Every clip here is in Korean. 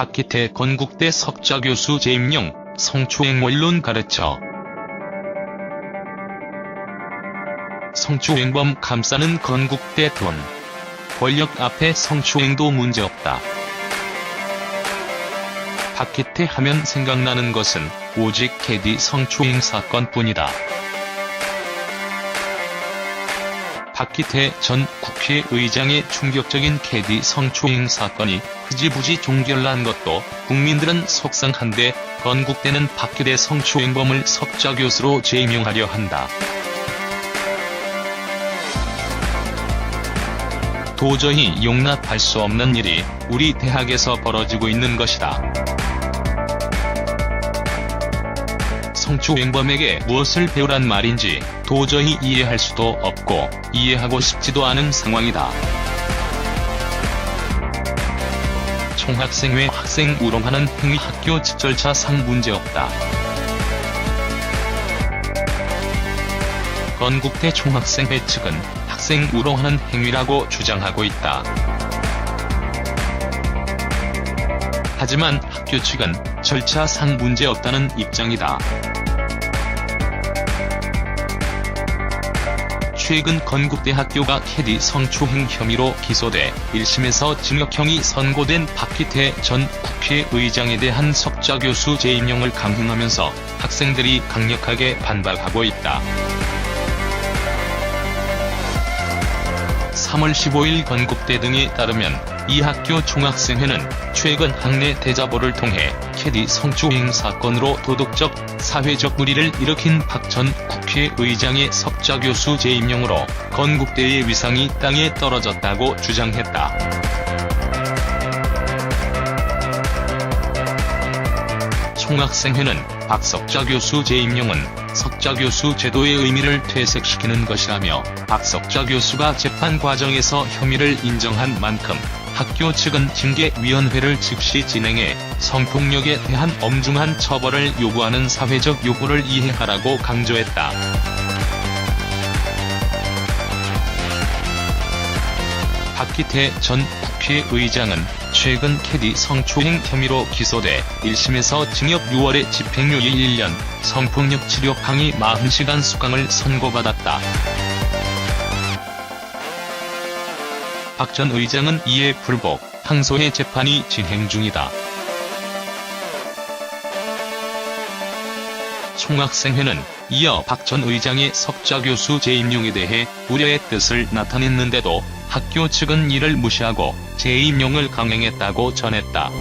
박희태 건국대 석좌교수 재임용, 성추행 원론 가르쳐. 성추행범 감싸는 건국대 돈. 권력 앞에 성추행도 문제없다. 박희태 하면 생각나는 것은 오직 캐디 성추행 사건뿐이다. 박희태 전 국회의장의 충격적인 캐디 성추행 사건이 흐지부지 종결난 것도 국민들은 속상한데 건국대는 박희태 성추행범을 석좌교수로 재임용하려 한다. 도저히 용납할 수 없는 일이 우리 대학에서 벌어지고 있는 것이다. 성추행범에게 무엇을 배우란 말인지 도저히 이해할 수도 없고 이해하고 싶지도 않은 상황이다. 총학생회 학생 우롱하는 행위 학교 측 절차상 문제없다. 건국대 총학생회 측은 학생 우롱하는 행위라고 주장하고 있다. 하지만 학교 측은 절차상 문제없다는 입장이다. 최근 건국대 학교가 캐디 성추행 혐의로 기소돼 1심에서 징역형이 선고된 박희태 전 국회의장에 대한 석좌교수 재임용을 강행하면서 학생들이 강력하게 반발하고 있다. 3월 15일 건국대 등에 따르면 이 학교 총학생회는 최근 학내 대자보를 통해 캐디 성추행 사건으로 도덕적, 사회적 물의를 일으킨 박 전 국회의장의 석좌교수 재임용으로 건국대의 위상이 땅에 떨어졌다고 주장했다. 총학생회는 박 석좌교수 재임용은 석좌교수 제도의 의미를 퇴색시키는 것이라며 박 석좌교수가 재판 과정에서 혐의를 인정한 만큼 학교 측은 징계위원회를 즉시 진행해 성폭력에 대한 엄중한 처벌을 요구하는 사회적 요구를 이해하라고 강조했다. 박희태 전 국회의장은 최근 캐디 성추행 혐의로 기소돼 1심에서 징역 6월에 집행유예 1년, 성폭력 치료 강의 40시간 수강을 선고받았다. 박 전 의장은 이에 불복, 항소해 재판이 진행 중이다. 총학생회는 이어 박 전 의장의 석좌교수 재임용에 대해 우려의 뜻을 나타냈는데도 학교 측은 이를 무시하고 재임용을 강행했다고 전했다.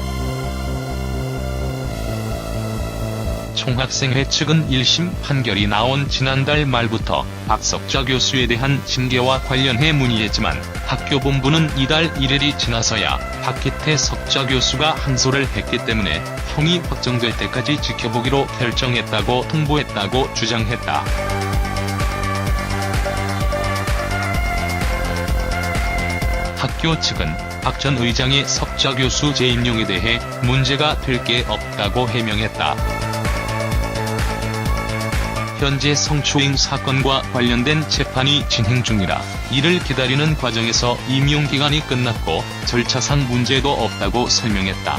총학생회 측은 1심 판결이 나온 지난달 말부터 박 석좌교수에 대한 징계와 관련해 문의했지만 학교 본부는 이달 1일이 지나서야 박희태 석좌교수가 항소를 했기 때문에 형이 확정될 때까지 지켜보기로 결정했다고 통보했다고 주장했다. 학교 측은 박 전 의장의 석좌교수 재임용에 대해 문제가 될 게 없다고 해명했다. 현재 성추행 사건과 관련된 재판이 진행 중이라 이를 기다리는 과정에서 임용 기간이 끝났고 절차상 문제도 없다고 설명했다.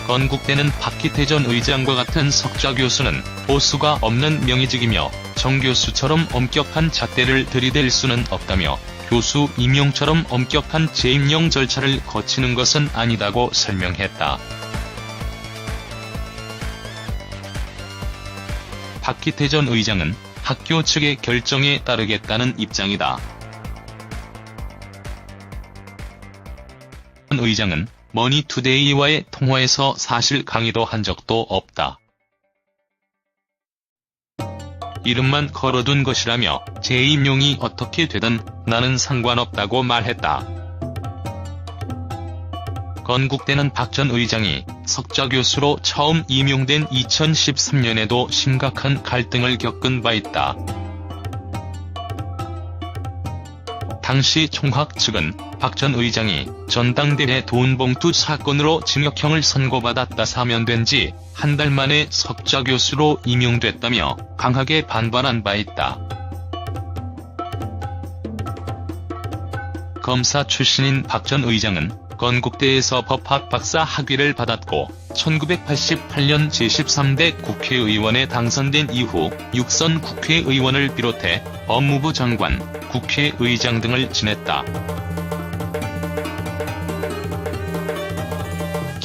건국대는 박희태 전 의장과 같은 석좌교수는 보수가 없는 명예직이며 정 교수처럼 엄격한 잣대를 들이댈 수는 없다며 교수 임용처럼 엄격한 재임용 절차를 거치는 것은 아니다고 설명했다. 박희태 전 의장은 학교 측의 결정에 따르겠다는 입장이다. 전 의장은 머니투데이와의 통화에서 사실 강의도 한 적도 없다. 이름만 걸어둔 것이라며 재임용이 어떻게 되든 나는 상관없다고 말했다. 건국대는 박 전 의장이 석좌교수로 처음 임용된 2013년에도 심각한 갈등을 겪은 바 있다. 당시 총학 측은 박 전 의장이 전당대회 돈봉투 사건으로 징역형을 선고받았다 사면된 지 한 달 만에 석좌교수로 임용됐다며 강하게 반발한 바 있다. 검사 출신인 박 전 의장은 건국대에서 법학 박사 학위를 받았고 1988년 제13대 국회의원에 당선된 이후 6선 국회의원을 비롯해 법무부 장관, 국회의장 등을 지냈다.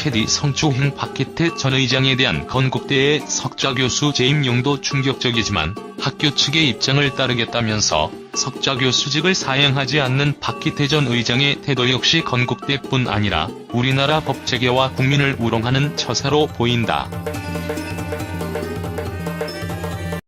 캐디 성추행 박기태 전 의장에 대한 건국대의 석좌교수 재임용도 충격적이지만 학교 측의 입장을 따르겠다면서 석좌교수직을 사양하지 않는 박기태 전 의장의 태도 역시 건국대뿐 아니라 우리나라 법체계와 국민을 우롱하는 처사로 보인다.